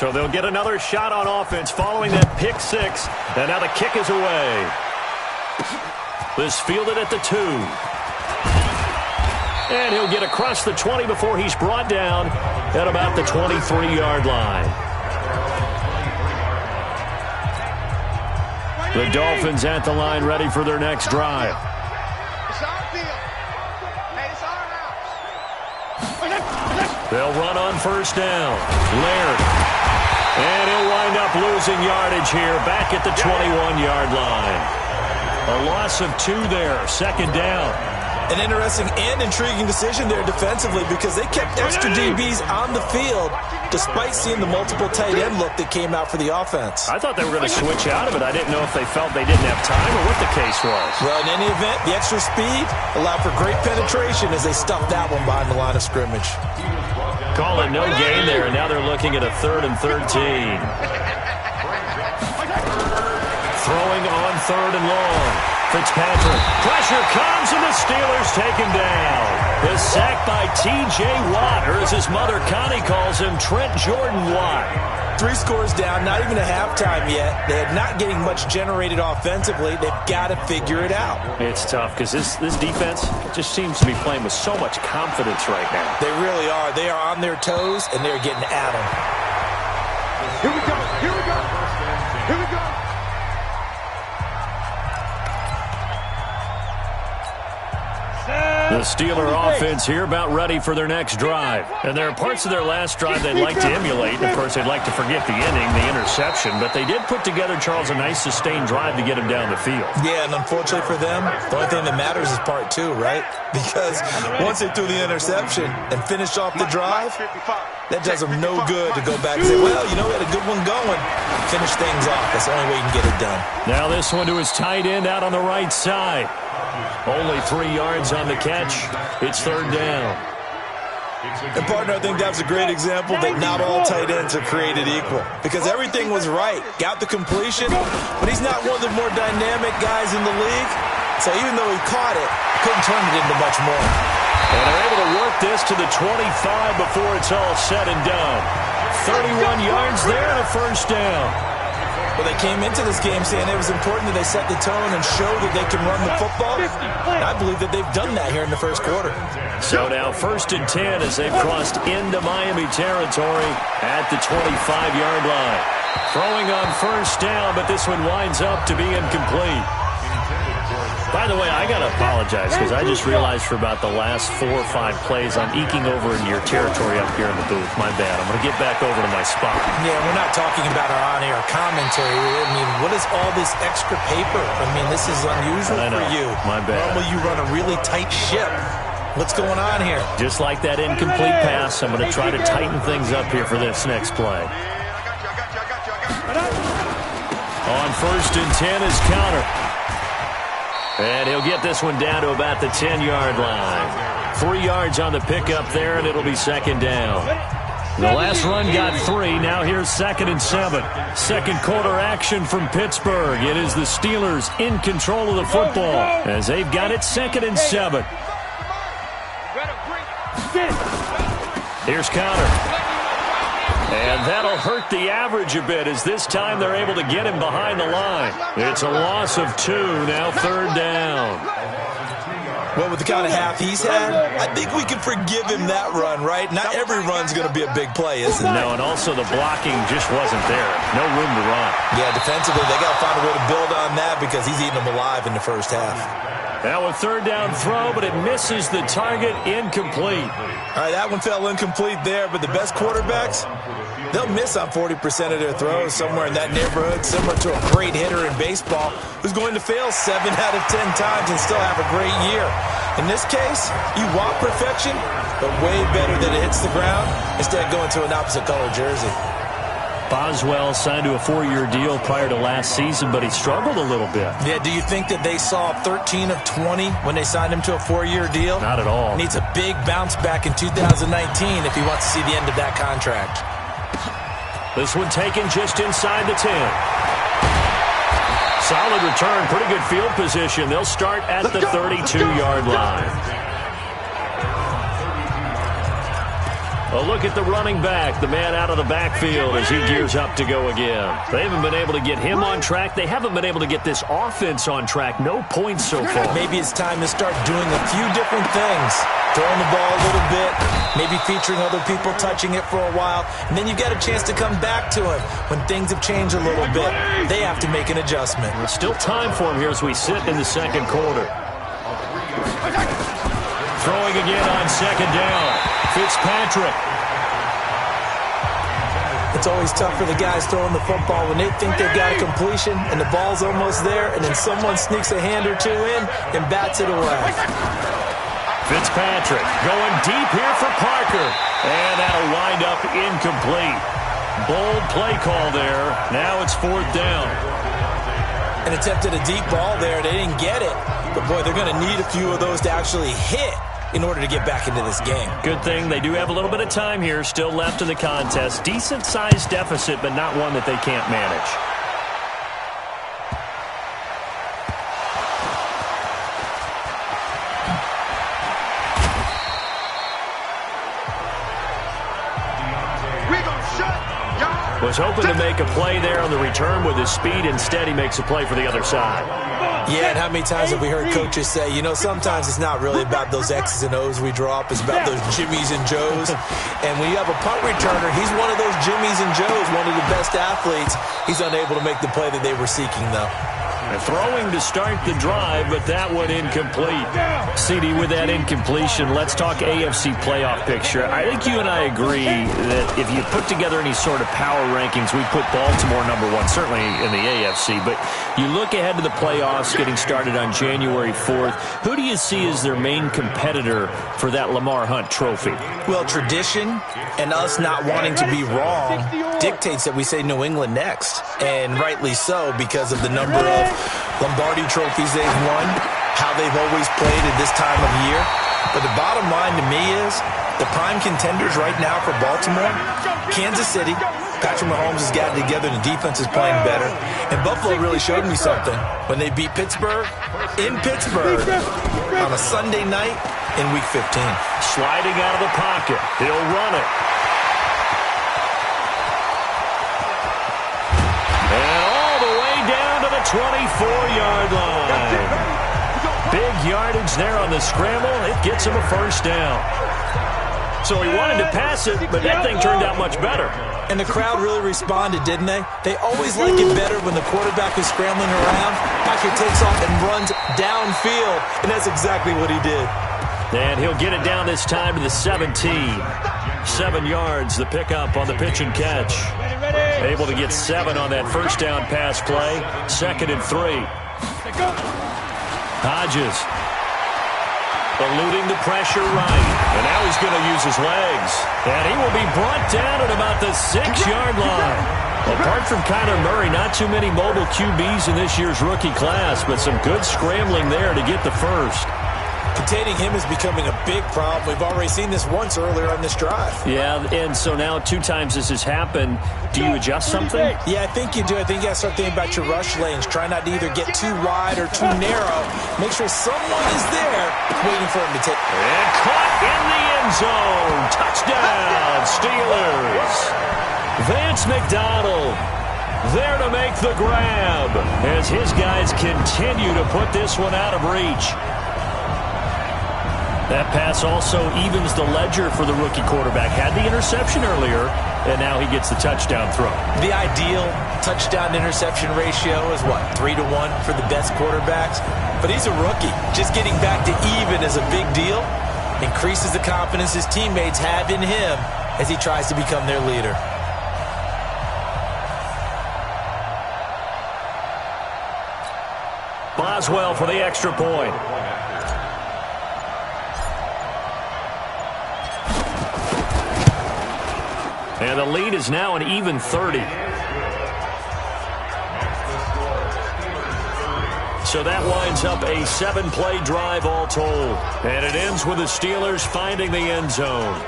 So they'll get another shot on offense following that pick six. And now the kick is away. This fielded at the 2. And he'll get across the 20 before he's brought down at about the 23-yard line. The Dolphins at the line ready for their next drive. They'll run on first down. Laird. And he'll wind up losing yardage here back at the 21-yard line. A loss of 2 there. Second down. An interesting and intriguing decision there defensively because they kept extra DBs on the field despite seeing the multiple tight end look that came out for the offense. I thought they were going to switch out of it. I didn't know if they felt they didn't have time or what the case was. Well, in any event, the extra speed allowed for great penetration as they stuffed that one behind the line of scrimmage. Call it no gain there, and now they're looking at a 3rd and 13. Throwing on 3rd and long. Fitzpatrick. Pressure comes, and the Steelers take him down. The sack by T.J. Watt, or as his mother Connie calls him, Trent Jordan Watt. 3 scores down, not even a halftime yet. They're not getting much generated offensively. They've got to figure it out. It's tough because this defense just seems to be playing with so much confidence right now. They really are. They are on their toes, and they're getting at them. Here we go. Here we go. Here we go. The Steeler offense here about ready for their next drive. And there are parts of their last drive they'd like to emulate. And, of course, they'd like to forget the inning, the interception. But they did put together, Charles, a nice sustained drive to get him down the field. Yeah, and unfortunately for them, the only thing that matters is part 2, right? Because once they threw the interception and finished off the drive, that does them no good to go back and say, well, you know, we had a good one going. Finish things off. That's the only way you can get it done. Now this one to his tight end out on the right side. Only 3 yards on the catch. It's 3rd down. And, partner, I think that's a great example that not all tight ends are created equal. Because everything was right. Got the completion, but he's not one of the more dynamic guys in the league. So even though he caught it, couldn't turn it into much more. And they're able to work this to the 25 before it's all said and done. 31 yards there and a first down. Well, they came into this game saying it was important that they set the tone and show that they can run the football. And I believe that they've done that here in the first quarter. So now 1st and 10 as they've crossed into Miami territory at the 25-yard line. Throwing on first down, but this one winds up to be incomplete. By the way, I got to apologize because I just realized for about the last 4 or 5 plays I'm eking over into your territory up here in the booth. My bad. I'm going to get back over to my spot. Yeah, we're not talking about our on-air commentary. I mean, what is all this extra paper? I mean, this is unusual for you. My bad. Normally you run a really tight ship. What's going on here? Just like that incomplete pass, I'm going to try to tighten things up here for this next play. On 1st and 10 is Counter. And he'll get this one down to about the 10-yard line. 3 yards on the pickup there, and it'll be 2nd down. The last run got 3. Now here's 2nd and 7. Second quarter action from Pittsburgh. It is the Steelers in control of the football as they've got it 2nd and 7. Here's Counter. And that'll hurt the average a bit as this time they're able to get him behind the line. It's a loss of 2, now 3rd down. Well, with the kind of half he's had, I think we can forgive him that run, right? Not every run's going to be a big play, is it? No, and also the blocking just wasn't there. No room to run. Yeah, defensively, they got to find a way to build on that because he's eating them alive in the first half. Now a 3rd down throw, but it misses the target, incomplete. All right, that one fell incomplete there, but the best quarterbacks, they'll miss on 40% of their throws somewhere in that neighborhood, similar to a great hitter in baseball who's going to fail 7 out of 10 times and still have a great year. In this case, you want perfection, but way better that it hits the ground instead of going to an opposite color jersey. Boswell signed to a 4-year deal prior to last season, but he struggled a little bit. Yeah, do you think that they saw 13 of 20 when they signed him to a 4-year deal? Not at all. Needs a big bounce back in 2019 if he wants to see the end of that contract. This one taken just inside the 10. Solid return, pretty good field position. They'll start at the 32-yard line. A look at the running back, the man out of the backfield as he gears up to go again. They haven't been able to get him on track. They haven't been able to get this offense on track. No points so far. Maybe it's time to start doing a few different things. Throwing the ball a little bit, maybe featuring other people touching it for a while, and then you get a chance to come back to it when things have changed a little bit. They have to make an adjustment. There's still time for him here as we sit in the second quarter. Throwing again on second down. Fitzpatrick. It's always tough for the guys throwing the football when they think they've got a completion and the ball's almost there, and then someone sneaks a hand or two in and bats it away. Fitzpatrick going deep here for Parker. And that'll wind up incomplete. Bold play call there. Now it's fourth down. An attempt at a deep ball there. They didn't get it. But, boy, they're going to need a few of those to actually hit in order to get back into this game. Good thing they do have a little bit of time here still left in the contest. Decent-sized deficit, but not one that they can't manage. Was hoping to make a play there on the return with his speed. Instead, he makes a play for the other side. Yeah, and how many times have we heard coaches say, you know, sometimes it's not really about those X's and O's we draw up. It's about those Jimmies and Joes. And when you have a punt returner, he's one of those Jimmies and Joes, one of the best athletes. He's unable to make the play that they were seeking, though. Throwing to start the drive, but that one incomplete. CD, with that incompletion, let's talk AFC playoff picture. I think you and I agree that if you put together any sort of power rankings, we put Baltimore number one, certainly in the AFC. But you look ahead to the playoffs getting started on January 4th. Who do you see as their main competitor for that Lamar Hunt trophy? Well, tradition and us not wanting to be wrong dictates that we say New England next. And rightly so, because of the number of Lombardi trophies they've won, how they've always played at this time of year. But the bottom line to me is the prime contenders right now for Baltimore, Kansas City. Patrick Mahomes has gotten together and the defense is playing better. And Buffalo really showed me something when they beat Pittsburgh in Pittsburgh on a Sunday night in Week 15. Sliding out of the pocket. He'll run it. And all the way down to the 24-yard line. Big yardage there on the scramble. It gets him a first down. So he wanted to pass it, but that thing turned out much better. And the crowd really responded, didn't they? They always like it better when the quarterback is scrambling around. Patrick takes off and runs downfield, and that's exactly what he did. And he'll get it down this time to the 17. 7 yards, the pickup on the pitch and catch. Able to get 7 on that first down pass play. 2nd and 3. Hodges eluding the pressure right. And now he's going to use his legs. And he will be brought down at about the 6-yard line. Apart from Kyler Murray, not too many mobile QBs in this year's rookie class, but some good scrambling there to get the first. Containing him is becoming a big problem. We've already seen this once earlier on this drive. Yeah, and so now 2 times this has happened. Do you adjust something? Yeah, I think you do. I think you got to start thinking about your rush lanes. Try not to either get too wide or too narrow. Make sure someone is there waiting for him to take. And caught in the end zone. Touchdown, Stelers. Vance McDonald there to make the grab as his guys continue to put this one out of reach. That pass also evens the ledger for the rookie quarterback. Had the interception earlier, and now he gets the touchdown throw. The ideal touchdown-interception ratio is, what, 3-1 for the best quarterbacks? But he's a rookie. Just getting back to even is a big deal. Increases the confidence his teammates have in him as he tries to become their leader. Boswell for the extra point. And the lead is now an even 30. So that winds up a 7-play drive all told. And it ends with the Steelers finding the end zone.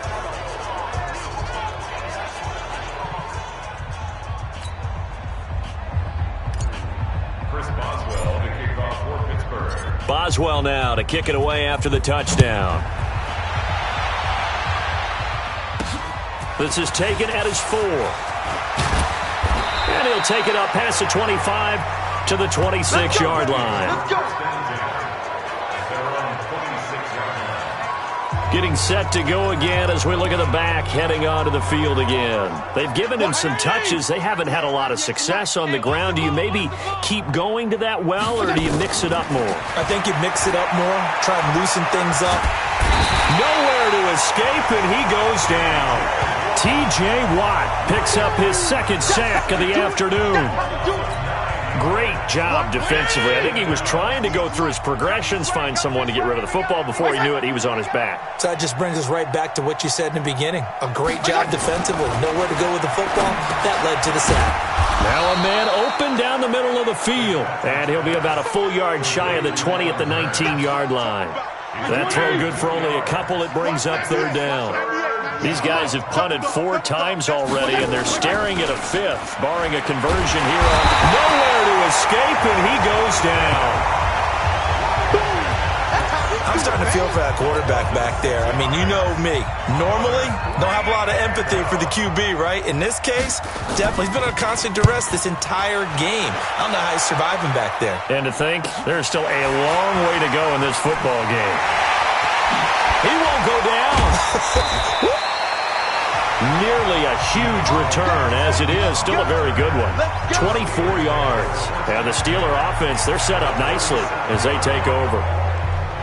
Boswell now to kick it away after the touchdown. This is taken at his 4. And he'll take it up past the 25 to the 26-yard line. Let's go. Getting set to go again as we look at the back heading onto the field again. They've given him some touches. They haven't had a lot of success on the ground. Do you maybe keep going to that well, or do you mix it up more? I think you mix it up more, try and loosen things up. Nowhere to escape, and he goes down. T.J. Watt picks up his second sack of the afternoon. Great job defensively. I think he was trying to go through his progressions, find someone to get rid of the football. Before he knew it, he was on his back. So that just brings us right back to what you said in the beginning. A great job defensively. Nowhere to go with the football. That led to the sack. Now a man open down the middle of the field. And he'll be about a full yard shy of the 20 at the 19-yard line. That throw good for only a couple. It brings up third down. These guys have punted 4 times already, and they're staring at a 5th, barring a conversion here. Nowhere to escape, and he goes down. I'm starting to feel for that quarterback back there. I mean, you know me. Normally, don't have a lot of empathy for the QB, right? In this case, definitely. He's been under constant duress this entire game. I don't know how he's surviving back there. And to think, there's still a long way to go in this football game. He won't go down. Nearly a huge return, as it is. Still a very good one. 24 yards. And the Steeler offense, they're set up nicely as they take over.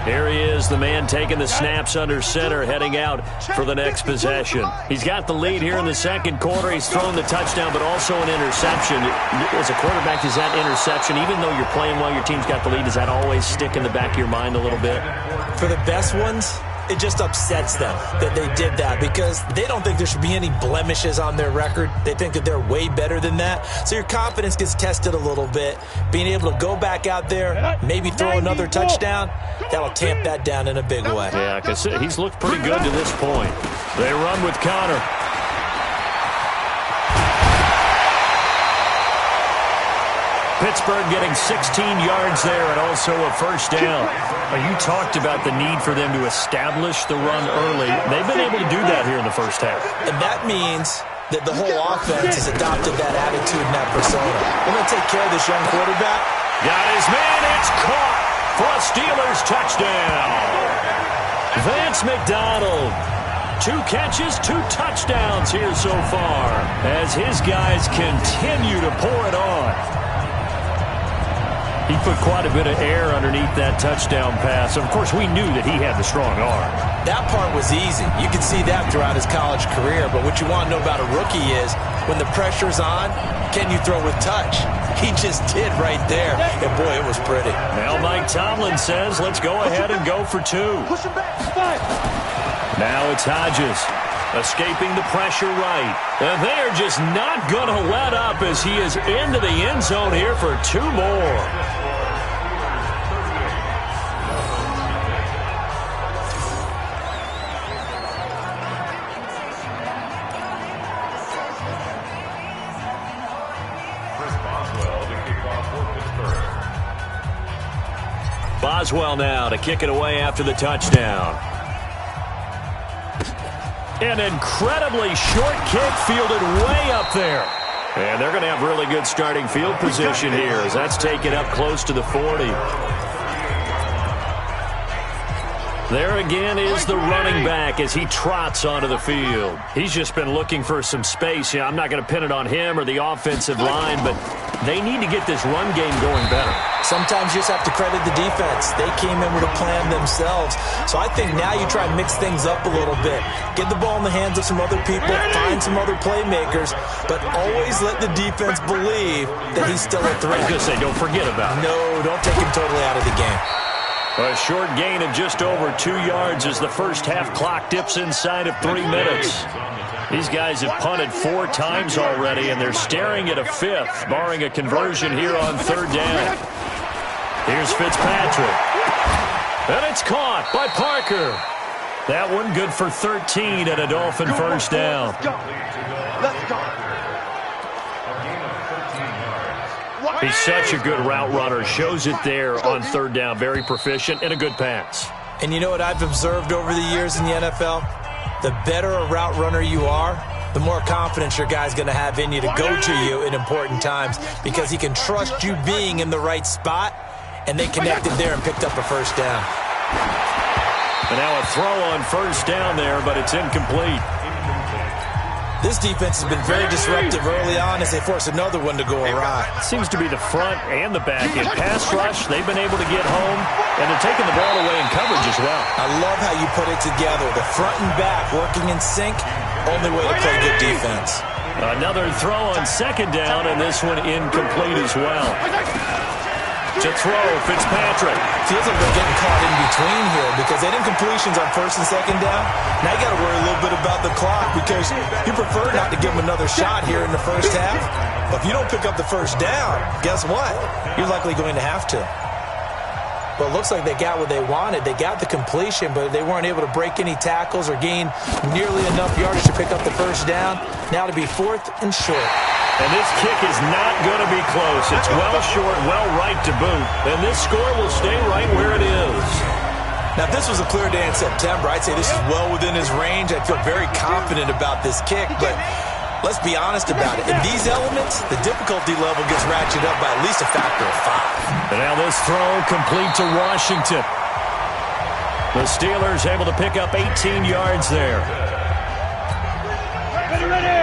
Here he is, the man taking the snaps under center, heading out for the next possession. He's got the lead here in the second quarter. He's thrown the touchdown, but also an interception. As a quarterback, does that interception, even though you're playing while your team's got the lead, does that always stick in the back of your mind a little bit? For the best ones, it just upsets them that they did that because they don't think there should be any blemishes on their record. They think that they're way better than that. So your confidence gets tested a little bit. Being able to go back out there, maybe throw another touchdown, that'll tamp that down in a big way. Yeah, because he's looked pretty good to this point. They run with Connor. Pittsburgh getting 16 yards there and also a first down. You talked about the need for them to establish the run early. They've been able to do that here in the first half. And that means that the whole offense has adopted that attitude and that persona. We're going to take care of this young quarterback. Got his man. It's caught for a Steelers touchdown. Vance McDonald. 2 catches, 2 touchdowns here so far as his guys continue to pour it on. He put quite a bit of air underneath that touchdown pass. Of course, we knew that he had the strong arm. That part was easy. You can see that throughout his college career. But what you want to know about a rookie is when the pressure's on, can you throw with touch? He just did right there. And, boy, it was pretty. Now Mike Tomlin says, let's go ahead and go for 2. Push him back. 5. Now it's Hodges. Escaping the pressure right. And they are just not going to let up as he is into the end zone here for 2 more. Boswell now to kick it away after the touchdown. An incredibly short kick fielded way up there. And they're going to have really good starting field position here as that's taken up close to the 40. There again is the running back as he trots onto the field. He's just been looking for some space. Yeah, I'm not going to pin it on him or the offensive line, but they need to get this run game going better. Sometimes you just have to credit the defense. They came in with a plan themselves. So I think now you try and mix things up a little bit. Get the ball in the hands of some other people, find some other playmakers, but always let the defense believe that he's still a threat. I was going to say, don't forget about it. No, don't take him totally out of the game. A short gain of just over 2 yards as the first half clock dips inside of 3 minutes. These guys have punted 4 times already, and they're staring at a 5th, barring a conversion here on 3rd down. Here's Fitzpatrick. And it's caught by Parker. That one good for 13 and a Dolphin first down. Let's go. Let's go. He's such a good route runner. Shows it there on 3rd down. Very proficient and a good pass. And you know what I've observed over the years in the NFL? The better a route runner you are, the more confidence your guy's going to have in you to go to you in important times because he can trust you being in the right spot, and they connected there and picked up a first down. And now a throw on first down there, but it's incomplete. This defense has been very disruptive early on as they force another one to go awry. Seems to be the front and the back. In pass rush, they've been able to get home, and they're taking the ball away in coverage as well. I love how you put it together. The front and back working in sync, only way to play good defense. Another throw on second down, and this one incomplete as well. To throw, Fitzpatrick. Feels like they're getting caught in between here because they did completions on first and second down. Now you got to worry a little bit about the clock because you prefer not to give them another shot here in the first half. But if you don't pick up the first down, guess what? You're likely going to have to. But it looks like they got what they wanted. They got the completion, but they weren't able to break any tackles or gain nearly enough yardage to pick up the first down. Now to be 4th and short. And this kick is not going to be close. It's well short, well right to boot. And this score will stay right where it is. Now, if this was a clear day in September, I'd say this is well within his range. I feel very confident about this kick, but let's be honest about it. In these elements, the difficulty level gets ratcheted up by at least a factor of 5. And now this throw complete to Washington. The Steelers able to pick up 18 yards there. Ready.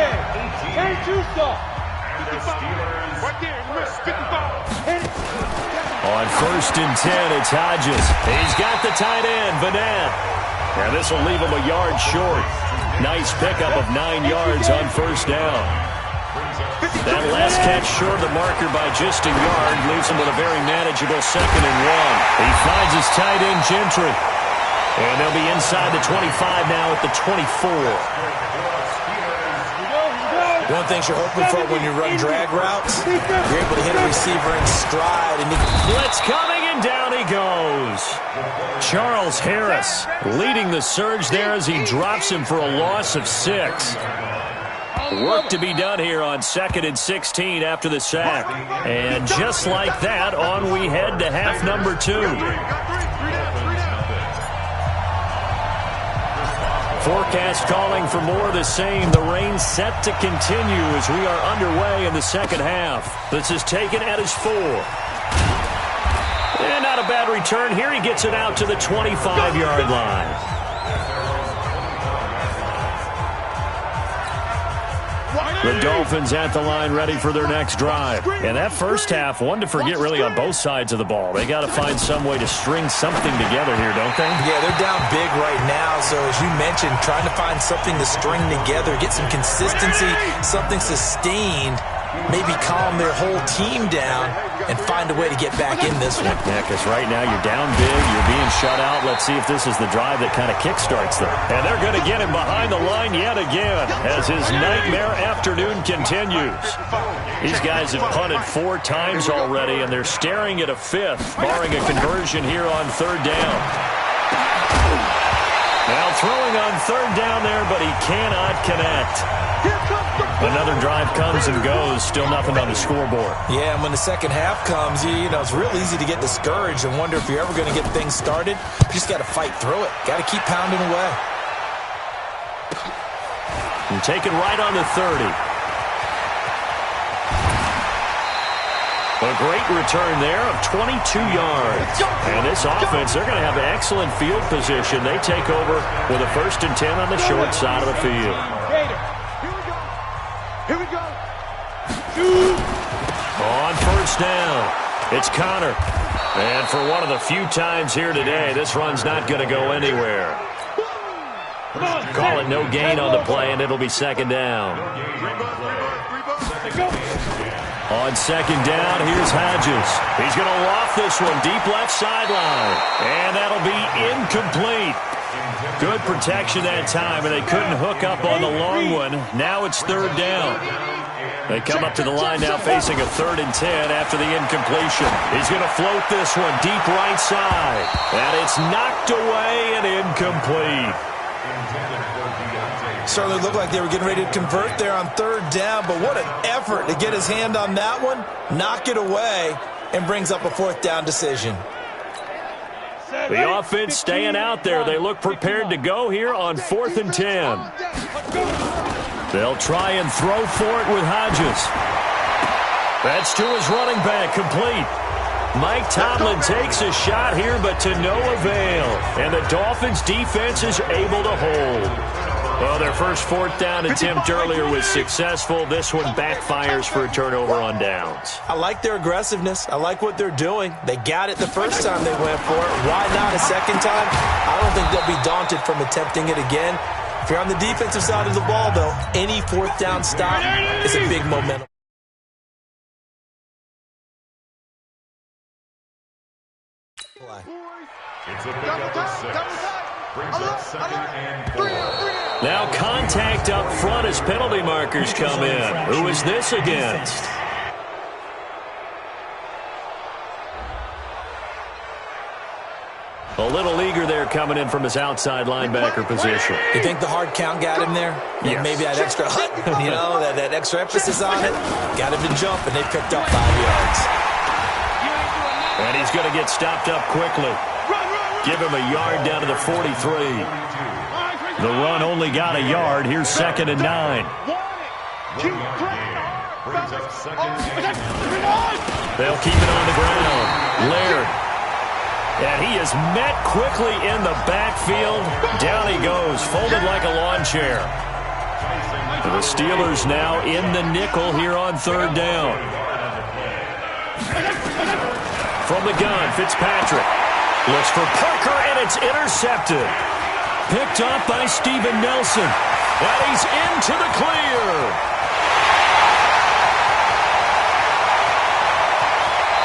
On first and 10, it's Hodges. He's got the tight end, Vanette. And this will leave him a yard short. Nice pickup of 9 yards on first down. That last catch short of the marker by just a yard leaves him with a very manageable 2nd and 1. He finds his tight end, Gentry. And they'll be inside the 25 now at the 24. One thing you're hoping for when you run drag routes, you're able to hit a receiver in stride. And blitz coming, and down he goes. Charles Harris leading the surge there as he drops him for a loss of 6. Work to be done here on 2nd and 16 after the sack. And just like that, on we head to half number 2. Forecast calling for more of the same. The rain set to continue as we are underway in the second half. This is taken at his 4. And not a bad return here. He gets it out to the 25-yard line. The Dolphins at the line ready for their next drive. And that first half, one to forget really on both sides of the ball. They got to find some way to string something together here, don't they? Yeah, they're down big right now. So as you mentioned, trying to find something to string together, get some consistency, something sustained, maybe calm their whole team down and find a way to get back in this one. Yeah, because right now you're down big, you're being shut out. Let's see if this is the drive that kind of kickstarts them. And they're going to get him behind the line yet again as his nightmare afternoon continues. These guys have punted 4 times already, and they're staring at a 5th, barring a conversion here on 3rd down. Now throwing on 3rd down there, but he cannot connect. Another drive comes and goes. Still nothing on the scoreboard. Yeah, and when the second half comes, you know, it's real easy to get discouraged and wonder if you're ever going to get things started. You just got to fight through it. Got to keep pounding away. And taken right on the 30. A great return there of 22 yards. And this offense, they're going to have excellent field position. They take over with a 1st and 10 on the short side of the field. Here we go. On first down, it's Connor. And for one of the few times here today, this run's not going to go anywhere. Call it no gain on the play, and it'll be 2nd down. On 2nd down, here's Hodges. He's going to loft this one deep left sideline. And that'll be incomplete. Good protection that time, and they couldn't hook up on the long one. Now it's 3rd down. They come up to the line now facing a 3rd and 10 after the incompletion. He's going to float this one deep right side. And it's knocked away and incomplete. Certainly looked like they were getting ready to convert there on 3rd down, but what an effort to get his hand on that one, knock it away, and brings up a 4th down decision. The offense staying out there. They look prepared to go here on 4th and 10. They'll try and throw for it with Hodges. That's to his running back, complete. Mike Tomlin takes a shot here, but to no avail. And the Dolphins' defense is able to hold. Well, their first fourth down attempt earlier was successful. This one backfires for a turnover on downs. I like their aggressiveness. I like what they're doing. They got it the first time they went for it. Why not a second time? I don't think they'll be daunted from attempting it again. If you're on the defensive side of the ball, though, any fourth down stop is a big momentum. It's a pickup of 6. Brings up second and 4. Now contact up front as penalty markers come in. Who is this against? A little eager there coming in from his outside linebacker position. You think the hard count got him there? Yes. Maybe that extra that extra emphasis on it. Got him to jump, and they picked up 5 yards. And he's going to get stopped up quickly. Give him a yard down to the 43. The run only got a yard. Here's second and 9. They'll keep it on the ground. Laird. And he is met quickly in the backfield. Down he goes, folded like a lawn chair. The Steelers now in the nickel here on third down. From the gun, Fitzpatrick. Looks for Parker, and it's intercepted. Picked up by Steven Nelson. And he's into the clear.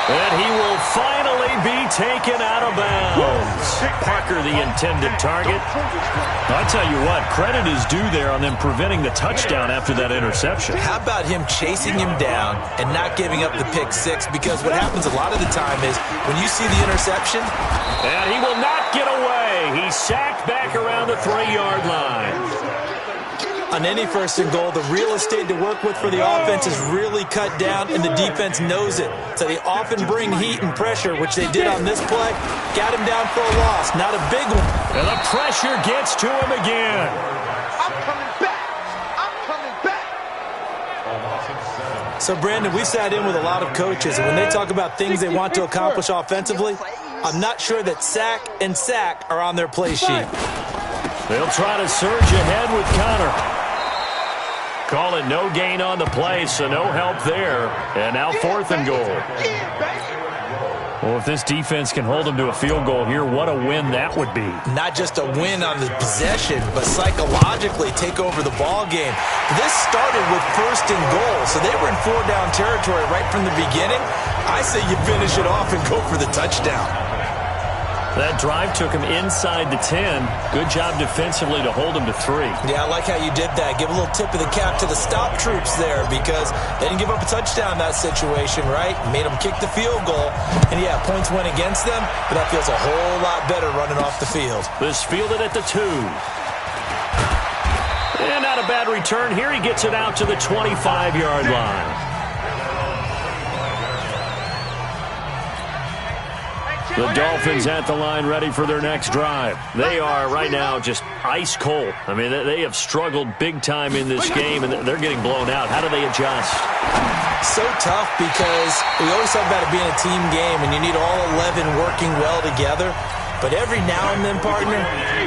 And he will finally be taken out of bounds. Parker, the intended target. I tell you what, credit is due there on them preventing the touchdown after that interception. How about him chasing him down and not giving up the pick six? Because what happens a lot of the time is when you see the interception. And he will not get away. He's sacked back around the 3-yard line. On any first and goal, the real estate to work with for the offense is really cut down, and the defense knows it. So they often bring heat and pressure, which they did on this play. Got him down for a loss, not a big one. And the pressure gets to him again. I'm coming back. I'm coming back. So, Brandon, we sat in with a lot of coaches, and when they talk about things they want to accomplish offensively, I'm not sure that sack and sack are on their play sheet. They'll try to surge ahead with Connor. Call it no gain on the play, so no help there. And now fourth and goal. Well, if this defense can hold them to a field goal here, what a win that would be. Not just a win on the possession, but psychologically take over the ball game. This started with first and goal, so they were in 4-down territory right from the beginning. I say you finish it off and go for the touchdown. That drive took him inside the 10. Good job defensively to hold him to 3. Yeah, I like how you did that. Give a little tip of the cap to the stop troops there because they didn't give up a touchdown in that situation, right? Made them kick the field goal. And, yeah, points went against them, but that feels a whole lot better running off the field. This fielded at the 2. And not a bad return here. He gets it out to the 25-yard line. The Dolphins at the line ready for their next drive. They are right now just ice cold. I mean, they have struggled big time in this game, and they're getting blown out. How do they adjust? So tough because we always talk about it being a team game, and you need all 11 working well together. But every now and then, partner,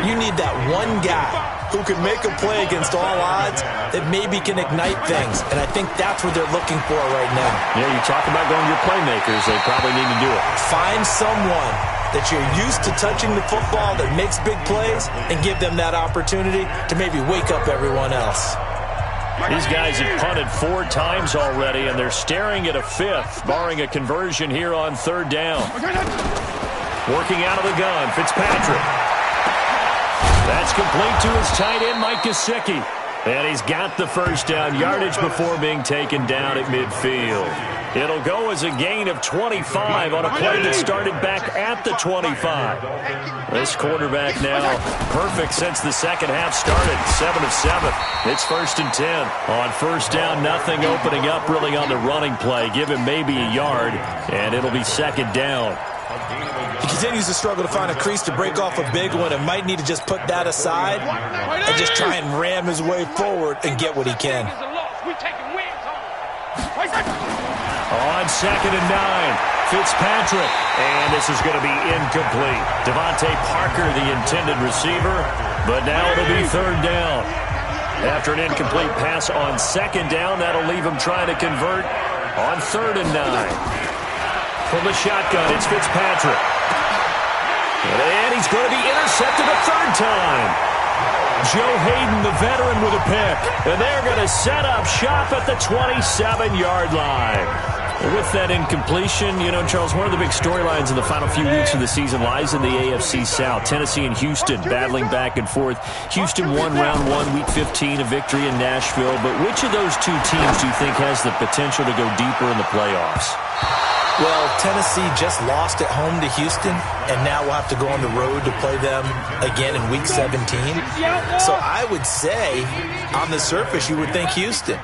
you need that one guy who can make a play against all odds that maybe can ignite things. And I think that's what they're looking for right now. Yeah, you talk about going to your playmakers. They probably need to do it. Find someone that you're used to touching the football that makes big plays and give them that opportunity to maybe wake up everyone else. These guys have punted 4 times already, and they're staring at a 5th, barring a conversion here on third down. Working out of the gun, Fitzpatrick. That's complete to his tight end, Mike Gesicki. And he's got the first down yardage before being taken down at midfield. It'll go as a gain of 25 on a play that started back at the 25. This quarterback now perfect since the second half started, 7 of 7. It's first and 10. On first down, nothing opening up really on the running play. Give him maybe a yard, and it'll be second down. He continues to struggle to find a crease to break off a big one and might need to just put that aside and just try and ram his way forward and get what he can. On 2nd and 9, Fitzpatrick. And this is going to be incomplete. Devontae Parker, the intended receiver, but now it'll be 3rd down. After an incomplete pass on 2nd down, that'll leave him trying to convert on 3rd and 9. From the shotgun, it's Fitzpatrick. And he's going to be intercepted a 3rd time. Joe Hayden, the veteran, with a pick. And they're going to set up shop at the 27-yard line. With that incompletion, you know, Charles, one of the big storylines in the final few weeks of the season lies in the AFC South. Tennessee and Houston battling back and forth. Houston won round 1, week 15, a victory in Nashville. But which of those two teams do you think has the potential to go deeper in the playoffs? Well, Tennessee just lost at home to Houston, and now we'll have to go on the road to play them again in week 17. So I would say, on the surface, you would think Houston.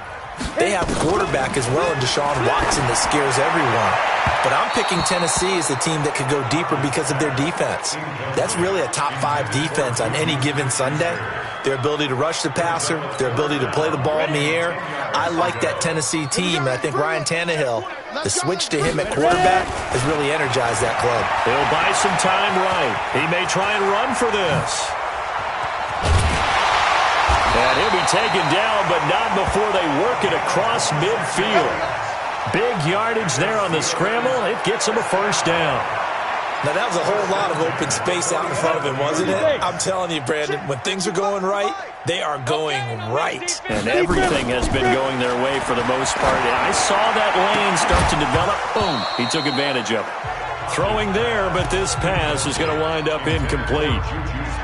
They have the quarterback as well in Deshaun Watson that scares everyone. But I'm picking Tennessee as the team that could go deeper because of their defense. That's really a top 5 defense on any given Sunday. Their ability to rush the passer, their ability to play the ball in the air. I like that Tennessee team, and I think Ryan Tannehill, the switch to him at quarterback, has really energized that club. He'll buy some time right. He may try and run for this. And he'll be taken down, but not before they work it across midfield. Big yardage there on the scramble. It gets him a 1st down. Now, that was a whole lot of open space out in front of him, wasn't it? I'm telling you, Brandon, when things are going right, they are going right. And everything has been going their way for the most part. And I saw that lane start to develop. Boom. He took advantage of it. Throwing there, but this pass is going to wind up incomplete.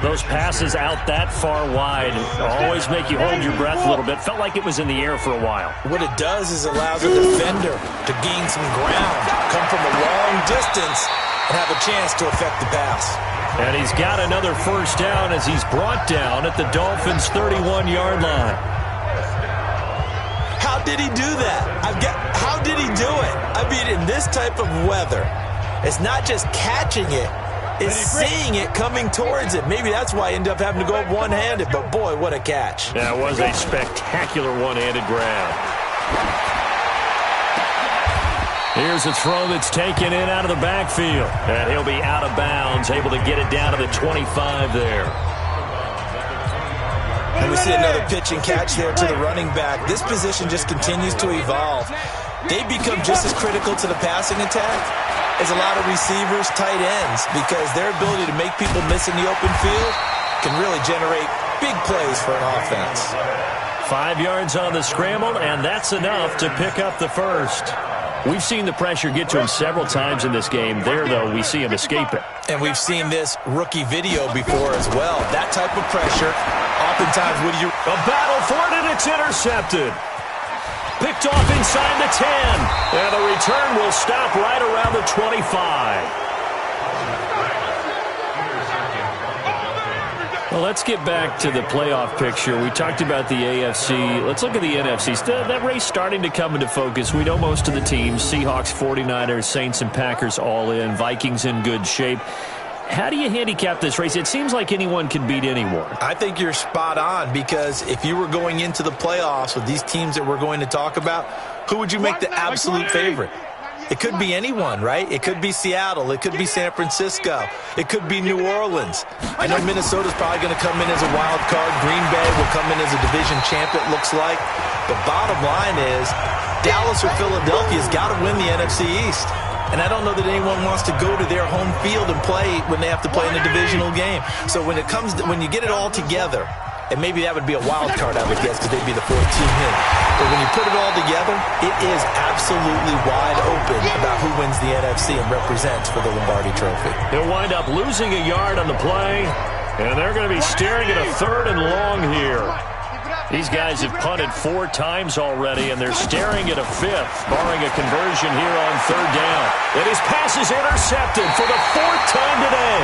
Those passes out that far wide always make you hold your breath a little bit. Felt like it was in the air for a while. What it does is allows a defender to gain some ground, come from a long distance, and have a chance to affect the pass. And he's got another 1st down as he's brought down at the Dolphins' 31-yard line. How did he do that? How did he do it? I mean, in this type of weather, it's not just catching it, it's seeing it coming towards it. Maybe that's why he ended up having to go up one-handed, but boy, what a catch. That was a spectacular one-handed grab. Here's a throw that's taken in out of the backfield. And he'll be out of bounds, able to get it down to the 25 there. And we see another pitch and catch there to the running back. This position just continues to evolve. They become just as critical to the passing attack as a lot of receivers, tight ends, because their ability to make people miss in the open field can really generate big plays for an offense. 5 yards on the scramble, and that's enough to pick up the 1st. We've seen the pressure get to him several times in this game. There, though, we see him escape it. And we've seen this rookie video before as well. That type of pressure, oftentimes, a battle for it, and it's intercepted. Picked off inside the 10. And the return will stop right around the 25. Well, let's get back to the playoff picture. We talked about the AFC. Let's look at the NFC. That race starting to come into focus. We know most of the teams. Seahawks, 49ers, Saints, and Packers all in. Vikings in good shape. How do you handicap this race? It seems like anyone can beat anyone. I think you're spot on, because if you were going into the playoffs with these teams that we're going to talk about, who would you make the absolute favorite? It could be anyone, right? It could be Seattle. It could be San Francisco. It could be New Orleans. I know Minnesota's probably going to come in as a wild card. Green Bay will come in as a division champ, it looks like. The bottom line is Dallas or Philadelphia's got to win the NFC East. And I don't know that anyone wants to go to their home field and play when they have to play in a divisional game. So when you get it all together, and maybe that would be a wild card, I would guess, because they'd be the 4th team in. But when you put it all together, it is absolutely wide open about who wins the NFC and represents for the Lombardi Trophy. He'll wind up losing a yard on the play, and they're going to be staring at a 3rd and long here. These guys have punted 4 times already, and they're staring at a 5th, barring a conversion here on 3rd down. And his pass is intercepted for the 4th time today.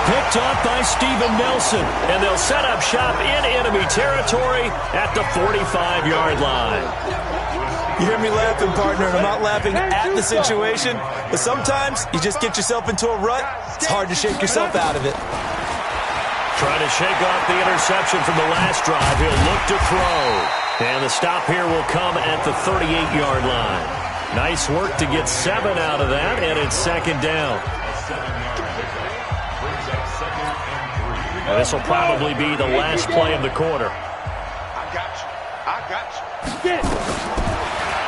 Picked off by Steven Nelson, and they'll set up shop in enemy territory at the 45-yard line. You hear me laughing, partner, and I'm not laughing at the situation, but sometimes you just get yourself into a rut. It's hard to shake yourself out of it. Trying to shake off the interception from the last drive. He'll look to throw. And the stop here will come at the 38-yard line. Nice work to get 7 out of that, and it's second down. And this will probably be the last play of the quarter. I got you.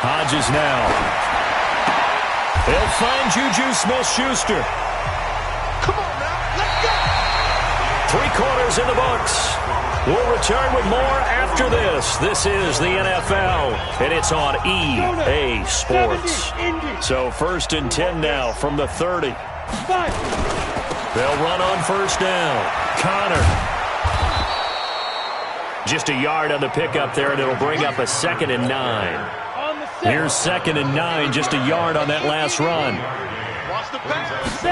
Hodges now. He'll find Juju Smith-Schuster. Come on now, let's go. 3 quarters in the books. We'll return with more after this. This is the NFL, and it's on EA Sports. So 1st and 10 now from the 30. They'll run on first down. Connor. Just a yard on the pickup there, and it'll bring up a 2nd and 9. Here's 2nd and 9, just a yard on that last run. Watch the pass.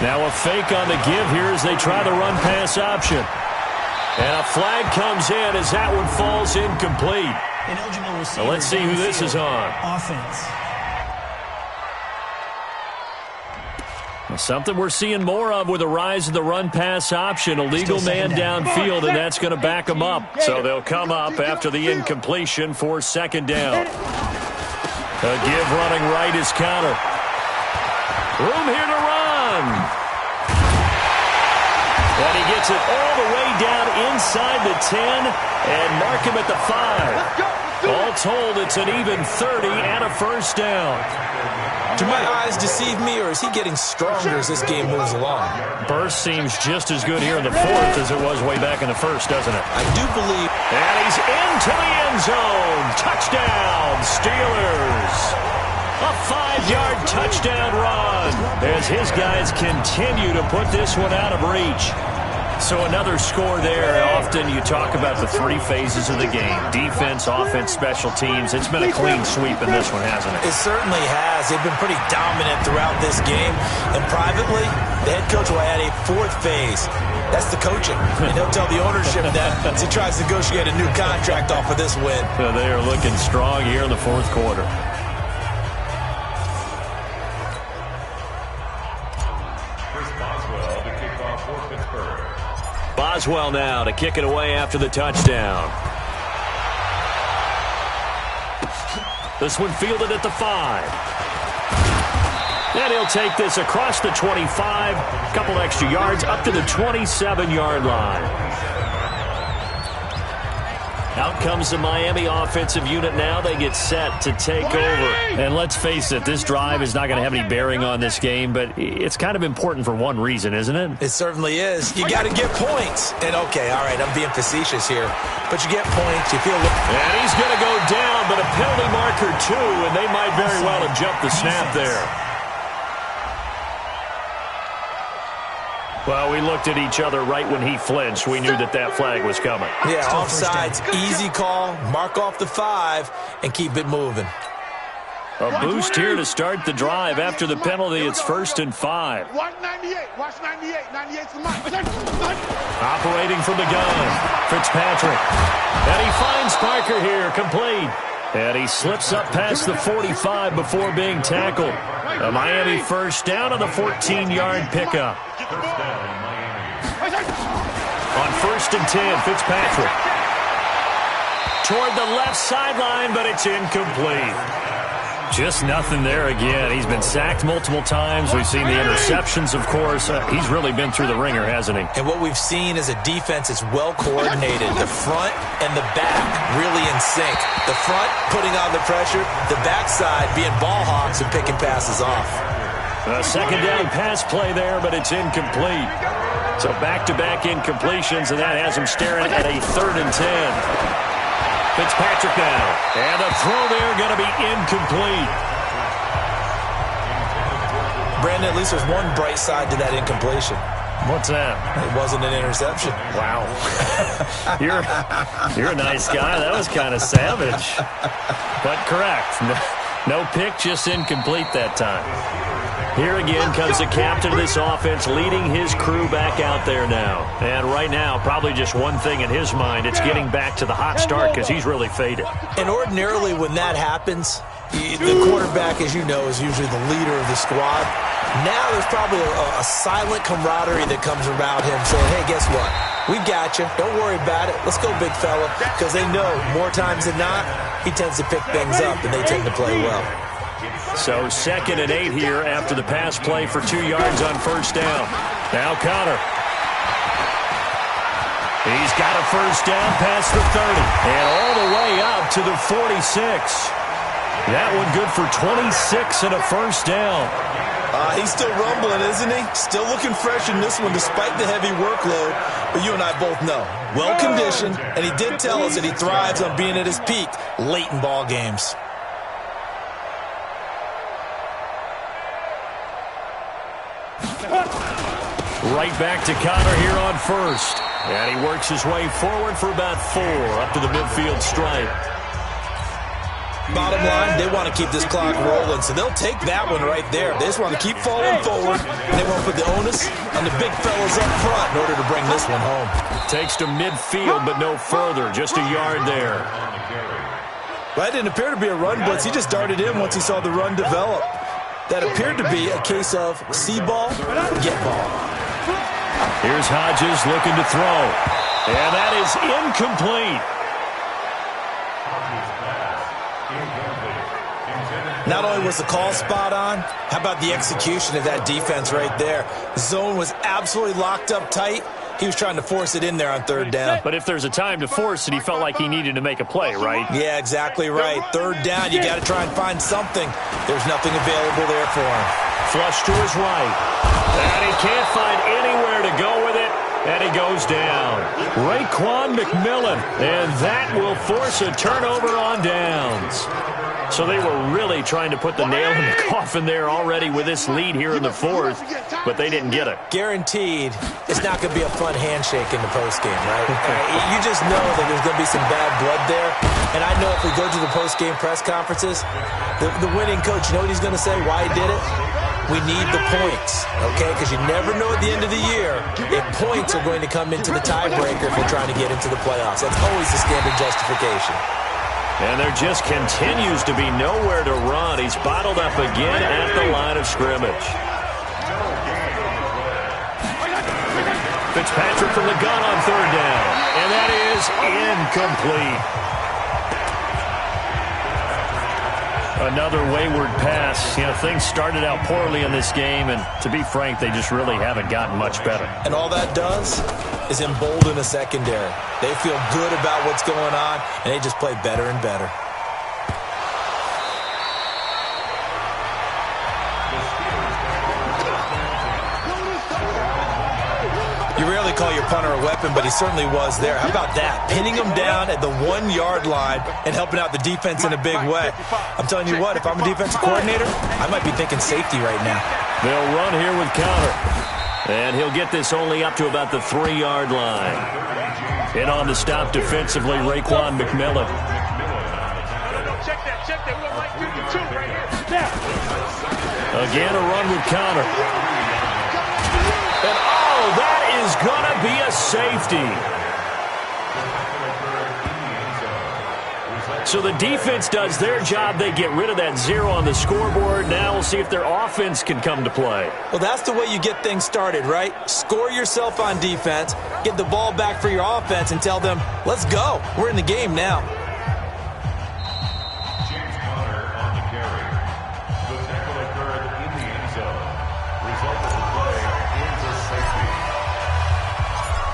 Now a fake on the give here as they try the run-pass option. And a flag comes in as that one falls incomplete. Now let's see who this is on. Offense. Something we're seeing more of with the rise of the run-pass option. A legal man downfield, and that's going to back them up. So they'll come up after the incompletion for 2nd down. A give running right is Connor. Room here to run. And he gets it all the way down inside the 10 and mark him at the 5. All told, it's an even 30 and a first down. Do my eyes deceive me, or is he getting stronger as this game moves along? Burst seems just as good here in the 4th as it was way back in the 1st, doesn't it? I do believe. And he's into the end zone. Touchdown, Stelers. A 5-yard touchdown run as his guys continue to put this one out of reach. So another score there. Often you talk about the 3 phases of the game. Defense, offense, special teams. It's been a clean sweep in this one, hasn't it? It certainly has. They've been pretty dominant throughout this game. And privately, the head coach will add a 4th phase. That's the coaching. And he'll tell the ownership that as he tries to negotiate a new contract off of this win. So they are looking strong here in the 4th quarter. Boswell now to kick it away after the touchdown. This one fielded at the 5. And he'll take this across the 25. A couple extra yards up to the 27-yard line. Out comes the Miami offensive unit now. They get set to take over. And let's face it, this drive is not going to have any bearing on this game, but it's kind of important for one reason, isn't it? It certainly is. You got to get points. And, okay, all right, I'm being facetious here. But you get points. You feel. And he's going to go down, but a penalty marker, too, and they might very well have jumped the snap there. Well, we looked at each other right when he flinched. We knew that that flag was coming. Yeah, offsides, easy call, mark off the 5, and keep it moving. A boost here to start the drive. After the penalty, it's 1st and 5. Watch 98. Watch 98. 98's the mark. Operating from the gun, Fitzpatrick. And he finds Parker here, complete. And he slips up past the 45 before being tackled. A Miami first down on the 14-yard pickup. On 1st and 10, Fitzpatrick. Toward the left sideline, but it's incomplete. Just nothing there again. He's been sacked multiple times. We've seen the interceptions, of course. He's really been through the ringer, hasn't he? And what we've seen is a defense that's well coordinated. The front and the back really in sync. The front putting on the pressure, the backside being ball hawks and picking passes off. A 2nd down pass play there, but it's incomplete. So back-to-back incompletions, and that has him staring at a 3rd and 10. Fitzpatrick now. And the throw there going to be incomplete. Brandon, at least there's one bright side to that incompletion. What's that? It wasn't an interception. Wow. You're a nice guy. That was kind of savage. But correct. No pick, just incomplete that time. Here again comes the captain of this offense, leading his crew back out there now. And right now, probably just one thing in his mind. It's getting back to the hot start because he's really faded. And ordinarily when that happens, the quarterback, as you know, is usually the leader of the squad. Now there's probably a silent camaraderie that comes around him saying, hey, guess what? We got you. Don't worry about it. Let's go, big fella. Because they know more times than not, he tends to pick things up, and they tend to play well. So 2nd and 8 here after the pass play for 2 yards on first down. Now Connor. He's got a first down past the 30 and all the way up to the 46. That one good for 26 and a first down. He's still rumbling, isn't he? Still looking fresh in this one despite the heavy workload. But you and I both know, well-conditioned, and he did tell us that he thrives on being at his peak late in ball games. Right back to Connor here on first. And he works his way forward for about 4 up to the midfield stripe. Bottom line, they want to keep this clock rolling, so they'll take that one right there. They just want to keep falling forward, and they want to put the onus on the big fellas up front in order to bring this one home. Takes to midfield, but no further. Just a yard there. That didn't appear to be a run blitz. He just darted in once he saw the run develop. That appeared to be a case of see ball, get ball. Here's Hodges looking to throw. And that is incomplete. Not only was the call spot on, how about the execution of that defense right there? Zone was absolutely locked up tight. He was trying to force it in there on 3rd down. But if there's a time to force it, he felt like he needed to make a play, right? Yeah, exactly right. 3rd down, you got to try and find something. There's nothing available there for him. Flush to his right. And he can't find anywhere to go with it. And he goes down. Raekwon McMillan. And that will force a turnover on downs. So they were really trying to put the nail in the coffin there already with this lead here in the 4th, but they didn't get it. Guaranteed, it's not going to be a fun handshake in the postgame, right? You just know that there's going to be some bad blood there. And I know if we go to the postgame press conferences, the winning coach, you know what he's going to say, why he did it? We need the points, okay? Because you never know at the end of the year if points are going to come into the tiebreaker if we're trying to get into the playoffs. That's always the standard justification. And there just continues to be nowhere to run. He's bottled up again at the line of scrimmage. Fitzpatrick from the gun on 3rd down. And that is incomplete. Another wayward pass. You know, things started out poorly in this game, and to be frank, they just really haven't gotten much better. And all that does is embolden a secondary. They feel good about what's going on, and they just play better and better. You rarely call your punter a weapon, but he certainly was there. How about that? Pinning him down at the 1-yard line and helping out the defense in a big way. I'm telling you what, if I'm a defensive coordinator, I might be thinking safety right now. They'll run here with Connor. And he'll get this only up to about the 3-yard line. In on the stop defensively, Raekwon McMillan. Check that. We don't like 52 right here. Again, a run with Connor. And that is going to be a safety. So the defense does their job. They get rid of that 0 on the scoreboard. Now we'll see if their offense can come to play. Well, that's the way you get things started, right? Score yourself on defense, get the ball back for your offense, and tell them, let's go. We're in the game now.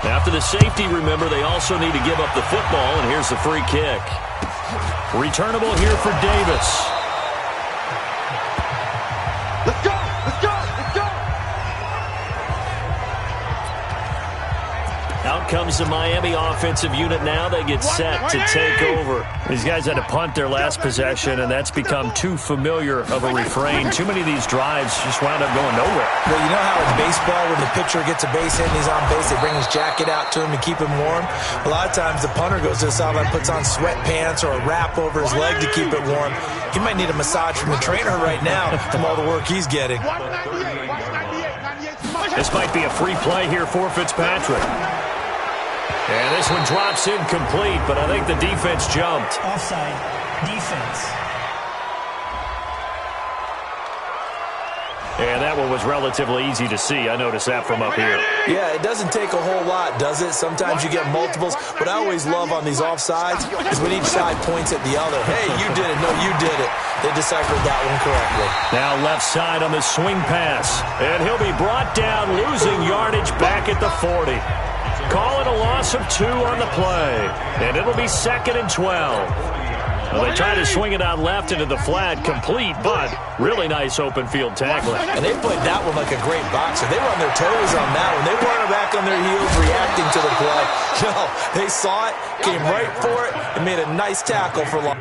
After the safety, remember, they also need to give up the football, and here's the free kick. Returnable here for Davis. Let's go. Out comes the Miami offensive unit now. They get set to take over. These guys had to punt their last possession, and that's become too familiar of a refrain. Too many of these drives just wound up going nowhere. Well, you know how in baseball, when the pitcher gets a base hit and he's on base, they bring his jacket out to him to keep him warm? A lot of times the punter goes to the sideline, puts on sweatpants or a wrap over his leg to keep it warm. He might need a massage from the trainer right now from all the work he's getting. This might be a free play here for Fitzpatrick. And this one drops incomplete, but I think the defense jumped. Offside. Defense. And that one was relatively easy to see. I noticed that from up here. Yeah, it doesn't take a whole lot, does it? Sometimes you get multiples. What I always love on these offsides is when each side points at the other. Hey, you did it. No, you did it. They deciphered that one correctly. Now left side on the swing pass. And he'll be brought down, losing yardage back at the 40. Call it a loss of 2 on the play. And it'll be 2nd and 12. Well, they try to swing it out left into the flat, complete, but really nice open field tackling. And they played that one like a great boxer. They were on their toes on that one. They weren't back on their heels reacting to the play. No, they saw it, came right for it, and made a nice tackle for long.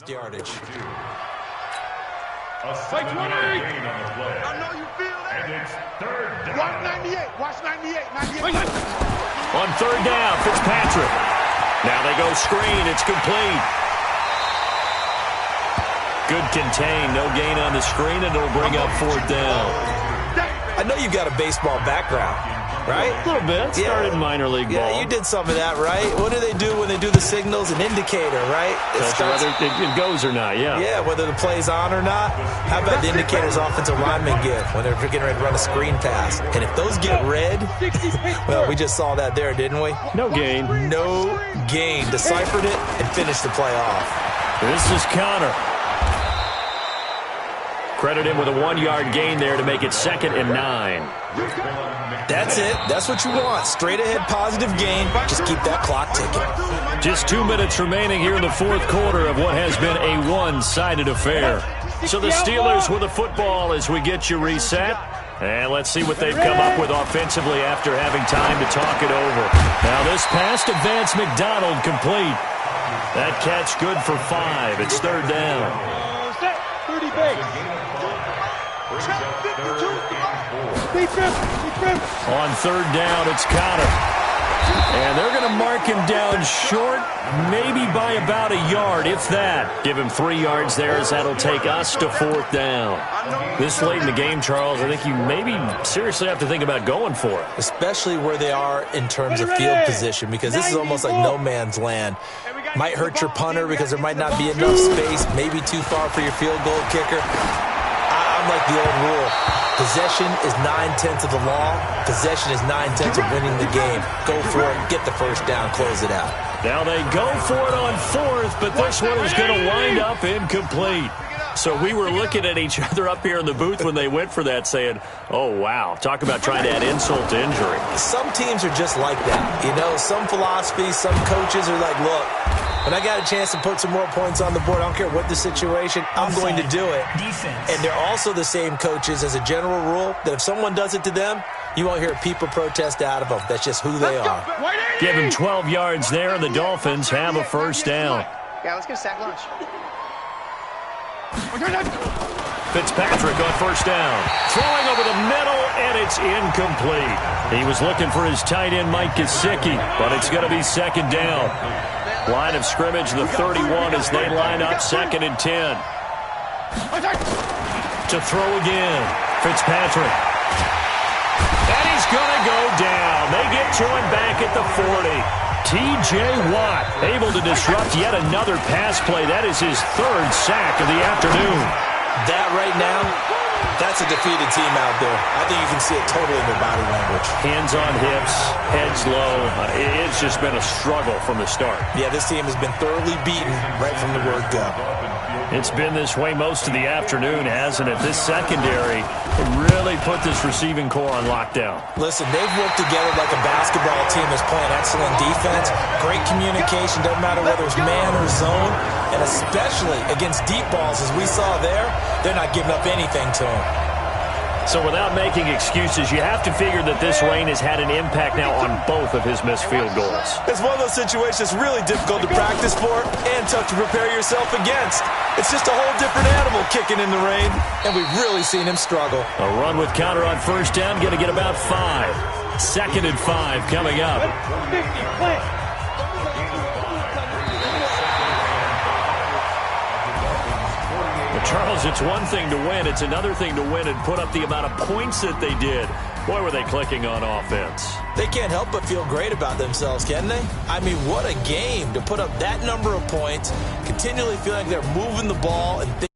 Yardage. A 6-1 gain on the play. I know you feel that. And it's 3rd down. Watch 98. Watch 98. 98. On 3rd down, Fitzpatrick. Now they go screen. It's complete. Good contain. No gain on the screen, and it'll bring up 4th down. I know you've got a baseball background, right? A little bit. Started minor league ball. Yeah, you did some of that, right? What do they do when they do the signals? An indicator, right? Whether it goes or not, yeah. Yeah, whether the play's on or not. How about the indicators offensive linemen give when they're getting ready to run a screen pass? And if those get red, well, we just saw that there, didn't we? No gain. No gain. Deciphered it and finished the play off. This is Connor. Credit him with a 1-yard gain there to make it 2nd and 9. That's it. That's what you want. Straight ahead positive gain. Just keep that clock ticking. Just 2 minutes remaining here in the 4th quarter of what has been a one-sided affair. So the Steelers with the football as we get you reset. And let's see what they've come up with offensively after having time to talk it over. Now this pass to Vance McDonald complete. That catch good for 5. It's 3rd down. 30 base. On 3rd down, it's Connor. And they're going to mark him down short, maybe by about a yard, if that. Give him 3 yards there, as that'll take us to 4th down. This late in the game, Charles, I think you maybe seriously have to think about going for it. Especially where they are in terms of field position, because this is almost like no man's land. Might hurt your punter because there might not be enough space, maybe too far for your field goal kicker. I'm like the old rule. Possession is 9/10 of the law. Possession is 9/10 of winning the game. Go for it, get the 1st down, close it out. Now they go for it on 4th, but this one is going to wind up incomplete. So we were looking at each other up here in the booth when they went for that saying, oh, wow, talk about trying to add insult to injury. Some teams are just like that. You know, some philosophies, some coaches are like, look, when I got a chance to put some more points on the board, I don't care what the situation, I'm going to do it. Defense. And they're also the same coaches as a general rule that if someone does it to them, you won't hear a peep or protest out of them. That's just who they are. Give him 12 yards there, and the Dolphins have a 1st down. Yeah, let's get a sack lunch. Fitzpatrick on first down. Throwing over the middle, and it's incomplete. He was looking for his tight end, Mike Gesicki, but it's going to be second down. Line of scrimmage, the 31 as they line up, 2nd and 10. To throw again, Fitzpatrick. And he's going to go down. They get to him back at the 40. T.J. Watt able to disrupt yet another pass play. That is his 3rd sack of the afternoon. That right now, that's a defeated team out there. I think you can see it totally in their body language. Hands on hips, heads low. It's just been a struggle from the start. Yeah, this team has been thoroughly beaten right from the word go. It's been this way most of the afternoon, hasn't it? This secondary really put this receiving core on lockdown. Listen, they've worked together like a basketball team that's playing excellent defense. Great communication, doesn't matter whether it's man or zone. And especially against deep balls, as we saw there, they're not giving up anything to them. So without making excuses, you have to figure that this rain has had an impact now on both of his missed field goals. It's one of those situations really difficult to practice for and tough to prepare yourself against. It's just a whole different animal kicking in the rain, and we've really seen him struggle. A run with counter on first down, going to get about 5. 2nd and 5 coming up. Charles, it's one thing to win. It's another thing to win and put up the amount of points that they did. Boy, were they clicking on offense. They can't help but feel great about themselves, can they? I mean, what a game to put up that number of points, continually feeling like they're moving the ball and things